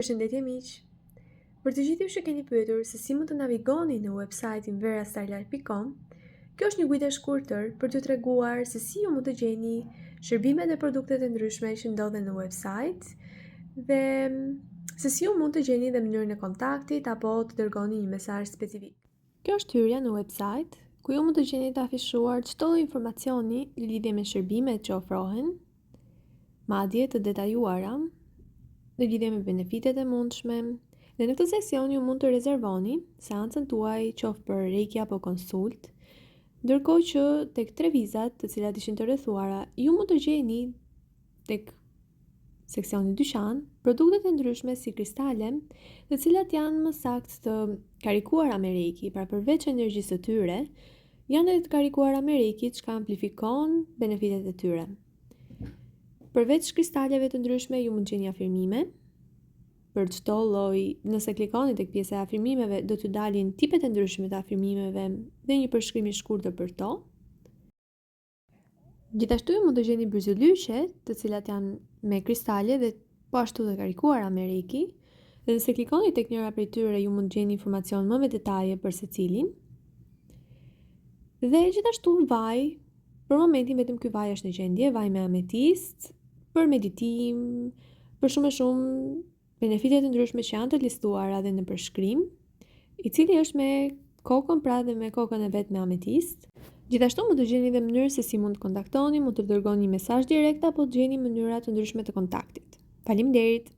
Përshëndetje miq. Për të gjithë ju që keni pyetur se si mund të navigoni në website-in verastarlife.com, kjo është një guidë e shkurtër për t'ju treguar se si ju mund të gjeni shërbimet dhe produktet e ndryshme që ndodhen në website dhe se si ju mund të gjeni dhe mënyrën e kontaktit apo të dërgoni një mesazh specifik. Kjo është hyrja në website ku ju mund të gjeni të afishuar çdo informacioni në lidhje me shërbimet që ofrohen, madje të detajuara në lidhje me benefitet e mundshme, dhe në këtë seksion ju mund të rezervoni seancën tuaj qoftë për reiki apo konsult, ndërkohë që tek tre vizat të cilat ishin të rrethuara, ju mund të gjeni tek seksioni dyqan produktet e ndryshme si kristale, të cilat janë më saktë të karikuara me reiki, pra përveç energjisë së tyre, janë edhe të karikuara me reiki, çka amplifikon benefitet e tyre. Përveç kristaleve të ndryshme, ju mund të gjeni afirmime. Për çdo lloj, nëse klikoni tek pjesa e afirmimeve, do t'ju dalin tipet e ndryshme të afirmimeve dhe një përshkrim i shkurtër për to. Gjithashtu ju mund të gjeni bryzylyqe, të cilat janë me kristale dhe po ashtu të karikuara me reiki. Dhe nëse klikoni tek njëra prej tyre, ju mund të gjeni informacion më me detaje për secilin. Dhe gjithashtu vaj, për momentin vetëm ky vaj është në gjendje, vaj me ametist, për meditim, për shumë benefitet e ndryshme që janë të listuara dhe në përshkrim, i cili është me kokën pra dhe me kokën e vet me ametist. Gjithashtu mund të gjeni dhe mënyrë se si mund të kontaktoni, mund të dërgoni një mesazh direkt apo të gjeni mënyra të ndryshme të kontaktit. Faleminderit.